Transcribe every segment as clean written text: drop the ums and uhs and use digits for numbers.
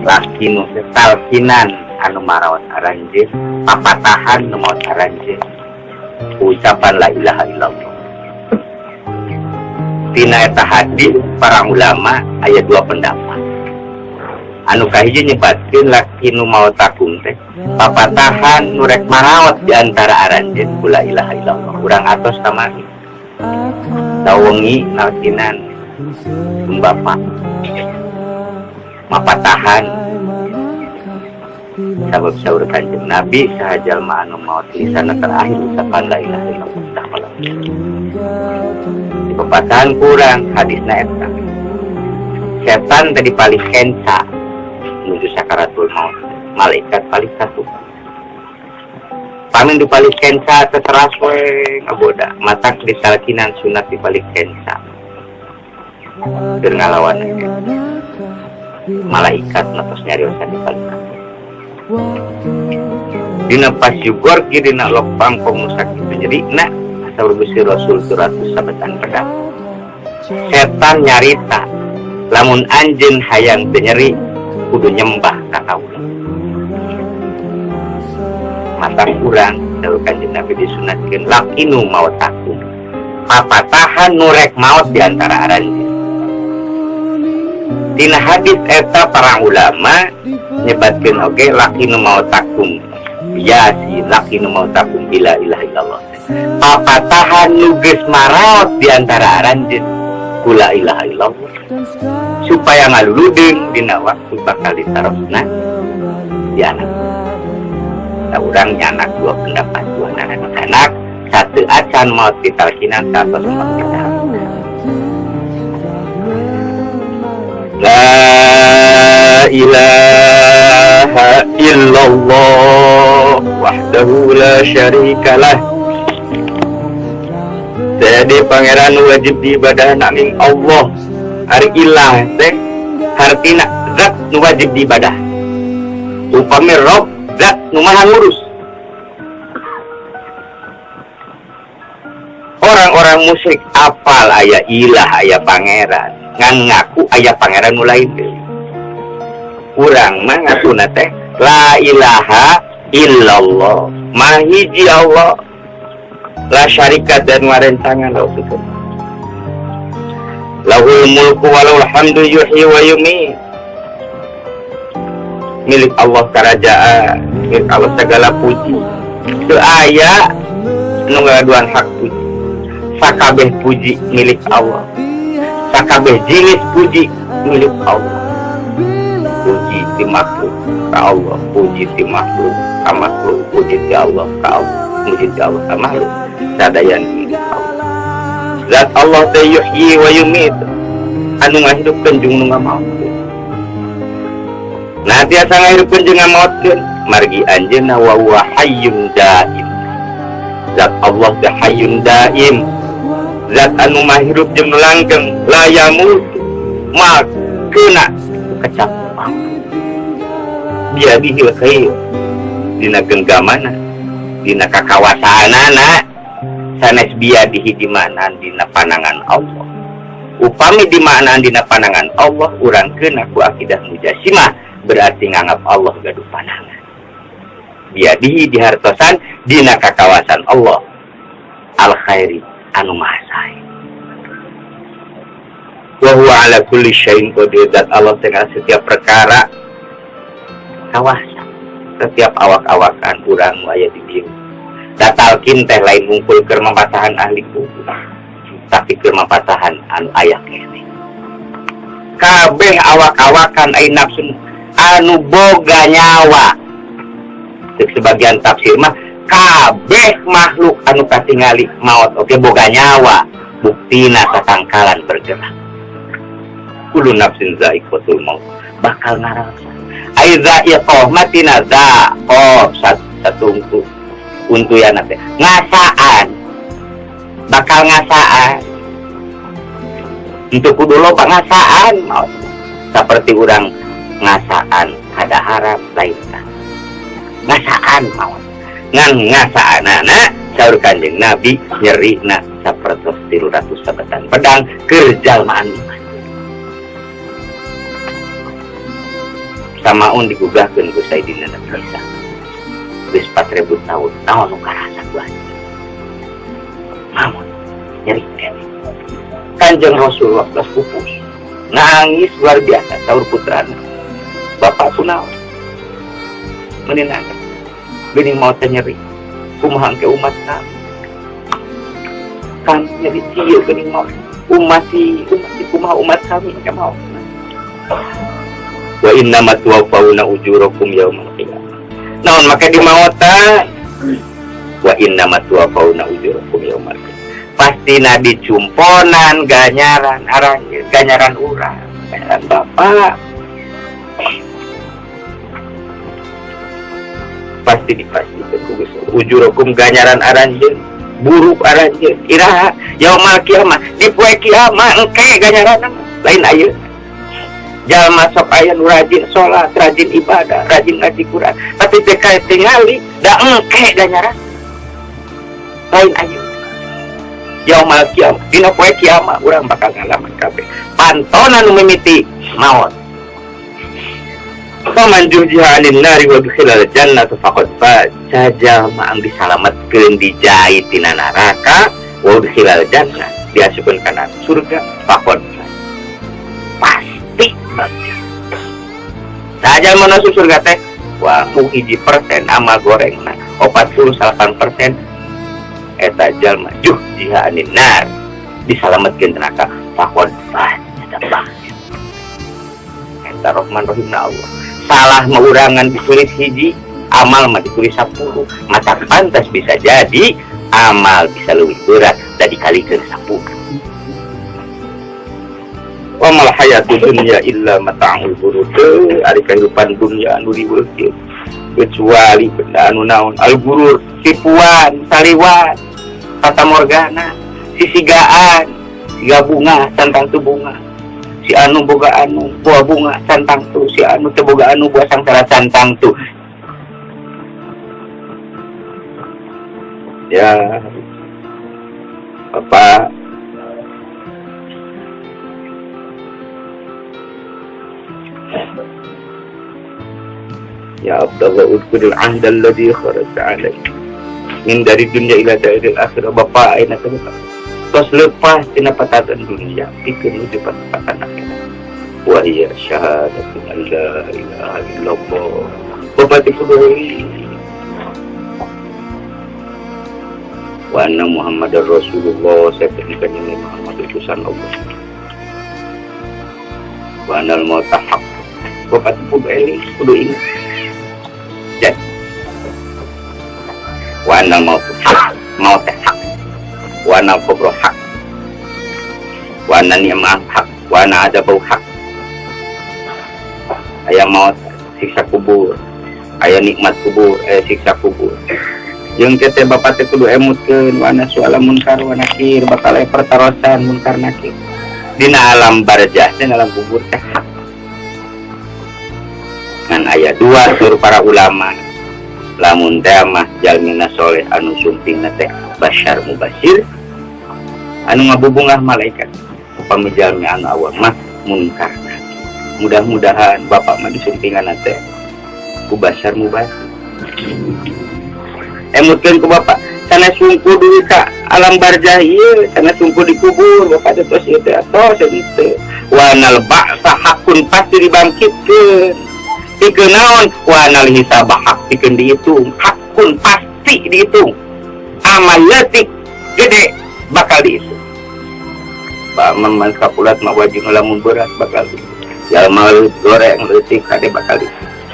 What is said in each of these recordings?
laki nu talkinan anu marawat aranjeun papatahan nu maot aranjeun ucapan la ilaha illallah. Tina eta hadis para ulama aya dua pendapat. Anu kahiji nyebatkeun laki nu maotakum teh papatahan nu rek marawat di antara aranjeun ku la ilaha illallah. Urang atos tamani tawengi nalkinan Bapak mapatahan sabab saur Kanjeng Nabi sahajal ma anu maot lisanna terakhir ucapan la ilaha illallah. Di pepatahan kurang hadisna eta setan tadi palih kenca menuju sakaratul maut, malaikat palih satu pamin dipalih kenca terseras we ngaboda matak disalkinan sunat dipalih kenca keur ngalawan malaikat natos nyariosan dipalih dina pas syukur ki dina lopang pemusak itu jadi nak saur Gusti Rasul 100 sabetan pedang setan nyarita lamun anjeun hayang teu nyeri kudu nyembah ka kaula mata kurang saur Kanjeng Nabi disunatkeun lakinu mautaku papatahan nu rek maot di antara aranjeun. Dina hadis eta para ulama nyebatkeun oge lakinu mautakum biasi lakinu mautakum bila ilaha illallah. Papatahan nu geus maraot di antara aranjeun ku la ilaha illallah supaya ngaluludeung dina waktu bakal ditarosna di anak. Da urang nyanak dua pendapat dua anak satu acan maot ditalkinan satu sempat kita. La ilaha illallah wahdahu la syarikalah. Jadi pangeran wajib diibadah naming Allah. Hari ilah teh hartina zat nu wajib diibadah. Upami Rob zat nu maha ngurus. Orang-orang musyrik apal aya ilah aya pangeran, ngan ngaku aya pangeran nu lain deui. Urang mah ngatuna teh la ilaha illallah, mahiji Allah. La syarikat dan warentangan lausukeun. Lahul mulku walahul hamdu yuhyi wa yumiit. Milik Allah kerajaan, milik Allah segala puji. Teu aya nu ngaduan hak puji. Sakabeh puji milik Allah. Sakabeh jinis puji milik Allah. Puji ti makhluk ka Allah, puji ti makhluk ka makhluk, puji ti Allah ka Allah, puji ti Allah ka makhluk. Sadayan milik Allah. Zat Allah teh yuhyi wa yumiit, anu ngahidupkeun jeung nu ngamaotkeun. Nah tiasa ngahidupkeun jeung ngamaotkeun, margi anjeunna wa huwa hayyun daim. Zat Allah teh hayyun daim. Zat anu mahirup jeung langgeng, la yamut, makeuna kecapang. Dia bihil khair dina genggamana, dina kakawasaanana. Sanes biadihi di mana dina panangan Allah. Upami di mana dina panangan Allah urangkeun aku akidah mujasimah berarti nganggap Allah gaduh panangan. Biadihi dihartosan dina kakawasan Allah al khairi anu maha sae. Wa huwa ala kulli syai'in qadir. Dat Allah tengah setiap perkara kawasa. Setiap awak-awakan urang aya di dieu. Datalkin teh lain ngumpul keur mapatahan ahli kubur, tapi keur mapatahan anu aya kene. Kabeh awak-awakan ai nafsu anu boga nyawa. Cek sebagian tafsir mah kabeh makhluk anu katingali maot oge boga nyawa, buktina tatangkalan bergerak. Kullu nafsin za'iqatul maut, bakal ngarasa. Ai za'iqah matina za satungku untuyana teh ngasaan bakal ngasaan itu kudu loba ngasaan seperti orang ngasaan ada harap lainnya ngasaan mau ngan ngasaanana saur Kanjeng Nabi nyerina sapertos 300 sabetan pedang keur jalmaan samaun digugahkeun ku Sayyidina Nabi Isa geus 4000 tahun naon nu karasa ku anjeun mamun nyeri Kanjeng Rasulullah plus pupus nangis luar biasa saur putrana bapak kunaon meninana geuning mau teh nyeri kumaha ke umat kan nyeri ieu geuning mau umat kumaha umat kami ke mau wa inna tuwaffawna ujurakum yaumal qiyamah naon maka di maotan wa inna tuwaffawna ujurakum yaumal qiyamah pasti nabi cumponan ganyaran aranjeun ganyaran urang ganyaran bapak pasti dipastikan ku Gusti ujurakum ganyaran aranjeun buruk aranjeun iraha yaumal qiyamah di poe kiamat engke ganyaran lain ayeuna jalma sok aya nu rajin salat rajin ibadah rajin ngaji Quran tapi teh kae tingali da engke ganyaran lain ayeuna yaumal qiyamah dina poe kiamat urang bakal ngalaman kabeh pantonan nu mimiti maot paman juhjiha 'anil nari wa dukhilal jannata faqad faz saja maang disalametkeun dijahit tina neraka wa dukhilal jannah diasupkeun kana surga faqad faz pasti saja masuk surga teh wah 1% amal gorengna 48% eta jalma juhjiha 'anil nar disalametkeun neraka faqad faz eta bahagia eta Rahman Rahimna Allah salah maurangan ditulis hiji amal mah ditulis 10 maka pantas bisa jadi amal bisa lebih berat dan dikalikan 10 wa mal hayatud dunya illa mata'ul ghurur ari kehidupan dunia anu dibeulkeun kecuali benda anu naon al ghurur tipuan saliwat fata morgana sisigaan siga bunga tentang tu bunga si anu boga anu buah bunga cantang tu si anu teu boga anu buah sangsara cantang tu ya apa ya Abdullah udkhulil ahda alladhi kharajta alaih min dari dunia ila daril akhirah bapak aina teu tos lepas tina patatan dunia pikeun menuju patatan akhirat wa hiya syahadatu an la ilaha illallah bapak tikudui wa anna muhammadar rasulullah sayyidina Muhammad utusan Allah wa anal mauta haq bapak tikudui kudu ingat dan wa anal mauta haq mauta haq wa anal kubro haq wa anal ni'mah haq wa anal adabau haq aya maut siksa kubur aya nikmat kubur siksa kubur jeung teh bapak teh kudu emutkeun wa anal su'ala munkar wa nakir bakal aya pertarosan munkar nakir dina alam barzah dan alam kubur teh haq ngan aya 2 sur para ulama lamun teh mah jalmina soleh anu sumpingna teh basyar mubasir anu ngabubungah malaikat upami jalmi anu awal mah munkar mudah-mudahan bapak mah disumpingan teh ku basyar mubasir emutkeun ku bapak sana sungku deui ka alam barzah ieu sana sungku di kubur bapak teh tos ieu teh tos teh wa nal ba'sa hakun pasti dibangkitkeun pikeun naon wa nal hisab hak pikeun dihitung hakun pasti dihitung amal leutik gede bakal dihitung Pak Maman kapulat mah wajib ngelamun berat bakal jalma goreng leutik kade bakal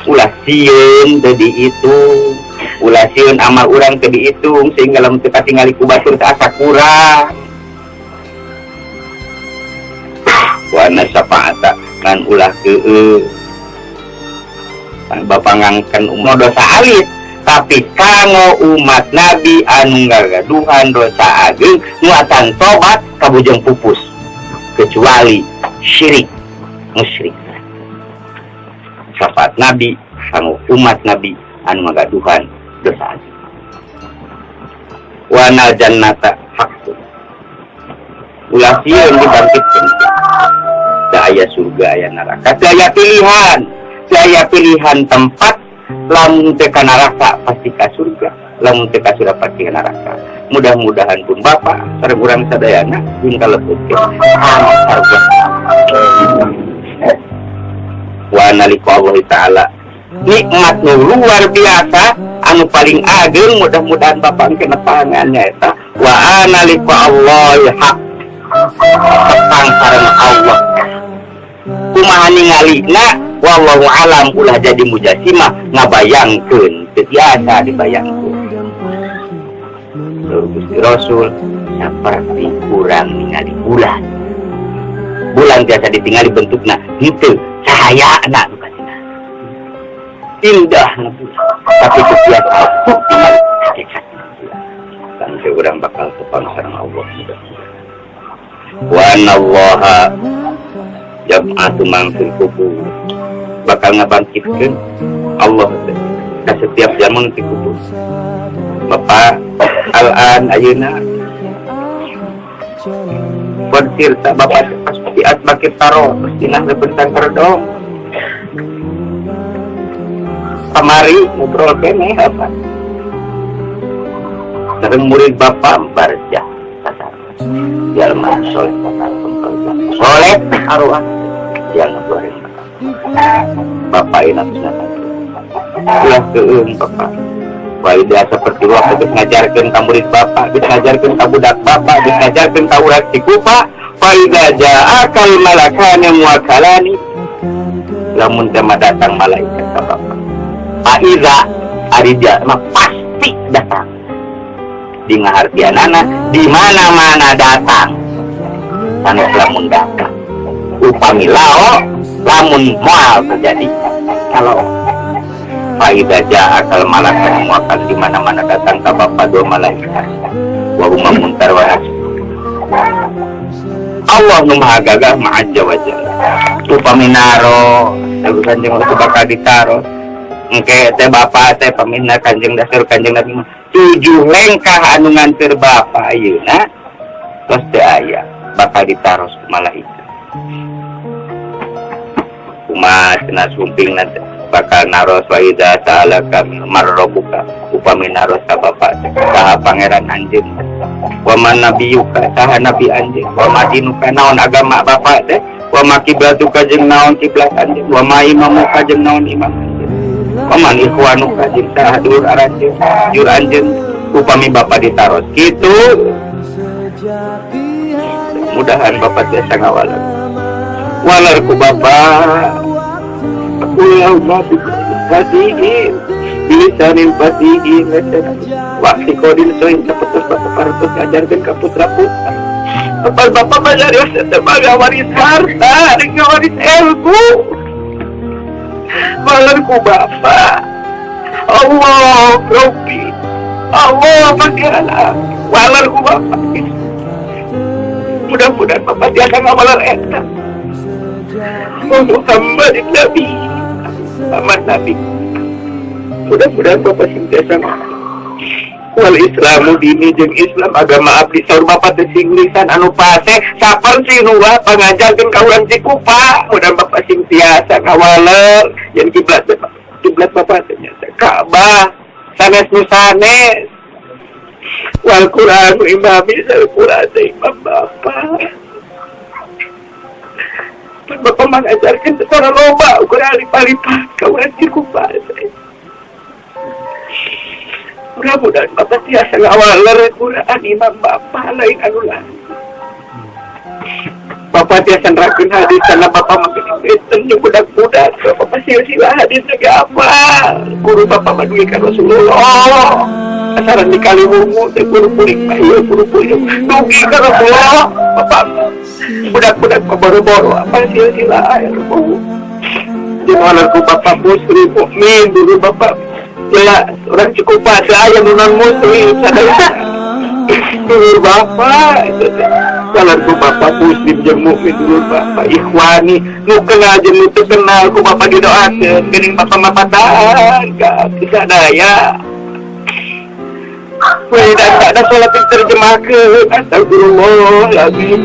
ulah sieun teu dihitung ulah sieun amal urang teu dihitung sehingga lamun teu katingali ku batur teu asa kurang wa nasafa'ata ngan ulah keueuh bapak ngangken umur dosa alit tapi kanggo umat nabi anu ngagaduhan dosa ageung nu atan tobat kabujeng pupus kecuali syirik musyrik syafaat nabi kanggo umat nabi anu ngagaduhan dosa ageung wa nal jannata haqqun ulah sieun dibangkitkeun da aya surga aya neraka teu aya pilihan saya pilihan tempat, lamun teu ka neraka pasti ka surga, lamun teu ka surga pasti ka neraka. Mudah-mudahan pun Bapak sareng urang sadayana pun kalebetkeun sarga. Wa nalika Allah taala nikmat nu luar biasa anu paling ageng, mudah-mudahan Bapak kena pangannya eta wa analika Allah haq tepang sareng Allah kumaha ningalina wallahu alam ulah jadi mujasimah ngabayangkeun teu biasa dibayangkeun. Gusti Rasul seperti kurang ningali bulan biasa ditinggali bentukna henteu cahayana nu kasina indah tapi kebiasaan tinggal kan urang bakal tepang sareng Allah. Wa anallaha jam'atu man fil kubur bakal ngabangkitkeun Allah ka setiap zaman di kubur. Bapak al-an ayeuna bercerita Bapak pasti asbakit taro pastilah bentang kerdong kamari ngobrol kene apa sareng murid Bapak barjah kasar jalma soleh arwah yang goreng Bapak ingat ulah keung Bapak waidah seperti waktu bisa ngajarkeun ka murid Bapak, bisa ngajarkeun ka budak Bapak, bisa ngajarkeun ka urang cikupa waidah ja'akal malakani muakalani lamun teh datang malaikat ka Bapak faiza ari dia mah pasti datang di ngahartianana di mana-mana datang sanes lamun datang upami lao lamun moal terjadi kalau faida ja'akal malaikat muakan di mana-mana datang ka Bapak dua malaikat wa hum muntar wa Allah nu maha gagah maha jawajal upami naro kanjeng Rasul bakal ditaro engke teh Bapak teh pamina kanjeng dasar kanjeng Nabi 7 lengkah anu nganteur Bapak ayeuna tos teu aya bakal ditaro ku malaikat kumaha cenah sumping nanti bakal naros waida ta'ala kami marrobuka upami naros ka Bapak saha pangeran anjeun wa man nabiyuka saha nabi anjeun wa madinuka naon agama Bapak teh wa makiblatuka jeung naon kiblat anjeun wa ma imamuka jeung naon imam anjeun wa man ikhwanuka jeung saha dulur aranjeun jur anjeun upami Bapak ditaros kitu mudahan Bapak tiasa ngawalar walar ku Bapak Allahumma fasihin bilisanin fasihin wakti kodin soin sepetus Bapak partus ngajarkan ke putra-putra Bapak belajar sebagai waris harta dengan waris ilmu walarku Bapak Allah Rabbi Allah bagaimana walarku Bapak mudah-mudahan Bapak tiada ngawalar eta Muhammad Nabi Muhammad Nabi mudah-mudahan Bapak sentiasa wal islamu dini jeung Islam agama abdi saur Bapak teh sing lisan anu pase saperti nu pangajarkeun ka urang cikupa mudah Bapak sing tiasa ngawaler yen kiblat Bapak teh nyata Ka'bah sanes nu sanes wal Qur'an imami sal Qur'an imam Bapak Bapak mengajarkan secara loba ukuran lipat-lipat kau rajin kupas mudah-mudahan Bapak tiasa ngawaler Quran imam Bapak lain anu lain Bapak tiasa nerakeun hadis karena Bapak makin kristen jeung budak-budak Bapak silsilah hadis ge apa guru Bapak maduikeun Rasulullah asaran di Kaliwungu teh guru pulik mah ieu guru pulik dugi ka Rasulullah Bapak budak-budak boro-boro apa silsilah ilmu jangan ku Bapak muslim mukmin dulu Bapak ya orang cukup pada yang non muslim sadaya dulu Bapak jangan ku Bapak muslim jeung mukmin dulu Bapak ikhwani nu kenal jeung nu teu kenal ku Bapak didoakeun geuning Bapak mapatahan ka sadaya dan tak ada sholat diterjemahkan. Astagfirullahaladzim.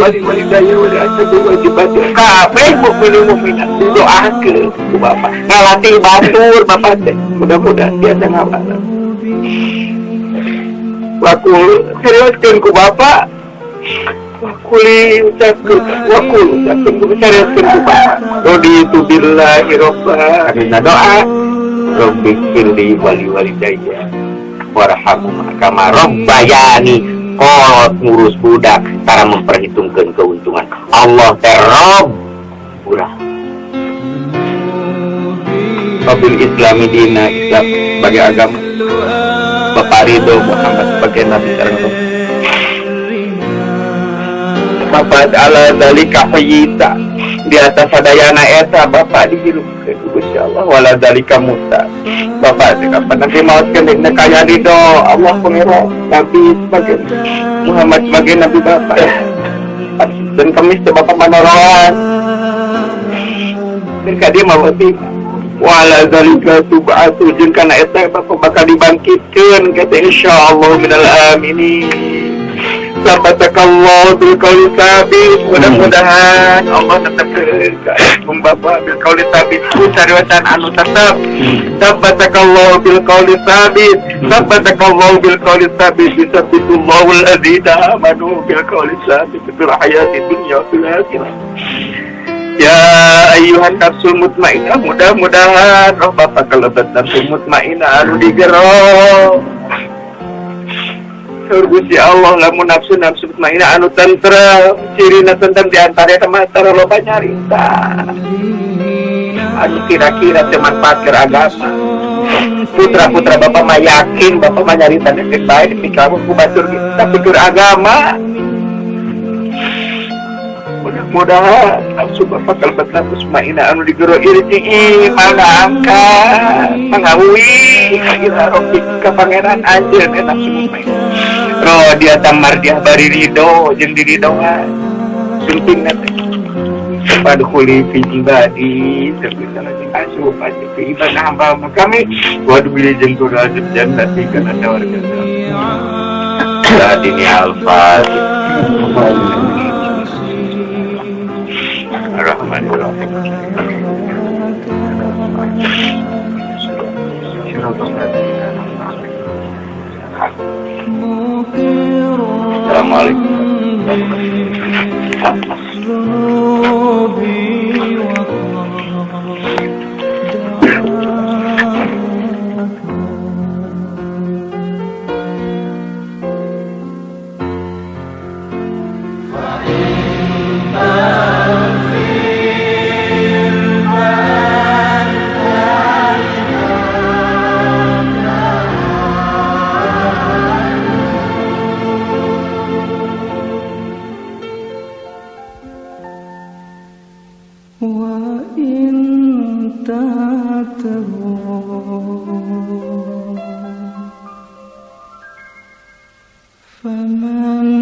Wali-wali daya wali asal wajibat kafe mukmin doa ke bapak ngalatih batur bapak teh mudah-mudahan biasa ngapal wakul seriuskan ku bapak wakuli ucapkan ku seriuskan ku bapak rodi itu billahi robba doa robbi firli wali-wali daya warhamhum kama rabbayani kolot ngurus budak cara memperhitungkan keuntungan Allah terrob urang Wabil Islami dina Islam sebagai agama Bapak Ridho Muhammad sebagai Nabi terrob Bapak ala dalika hayyita di atas sadayana eta Bapak dihirupkan Gusti Allah wala dalika muta Bapak kapan nanti mautkan dina kaya ridho Allah pengira Nabi sebagai Muhammad sebagai Nabi Bapak dan kemis ke Bapak Manorawan dan dia mawati wala dalika tub'atu jeung kana eta Bapak bakal dibangkitkeun kata insyaallah minal aminin Sabatakallah bil qauli sabit mudah-mudahan Allah tetap kekasih Bapak bil qauli sabit sariwasan anu tetap Sabatakallah bil qauli sabit Sabatakallah bil qauli sabit bisabitullahu alladhina amanu bil qauli sabit fil hayati dunya fil akhirah ya ayyuhan nafsul mutmainnah mudah-mudahan roh Bapak kalebat nafsul mutmainnah anu digero Gusti Allah lamun nafsu mutmainnah anu tentrem cirina tentrem diantara teman-teman loba nyarita anu kira-kira manfaat agama putra-putra Bapak mah yakin Bapak mah nyarita deket bae dipikamun ku batur kita pikir agama mudah-mudahan nafsu Bapak kalbat nafsu mutmainnah anu digero irji'i mangangkat mangawi ila rabbika pangeran anjeun nafsu mutmainnah roh dia tamar dia bari ridho jeung diridoan penting nanti pada kuli fi ibadi terbicara jeung asup aja fi ibadah hamba kami waduh bilih jeung kurajat jannati kana warga Sadini al-Fatih Ar-Rahmanir-Rahim Assalamualaikum فمن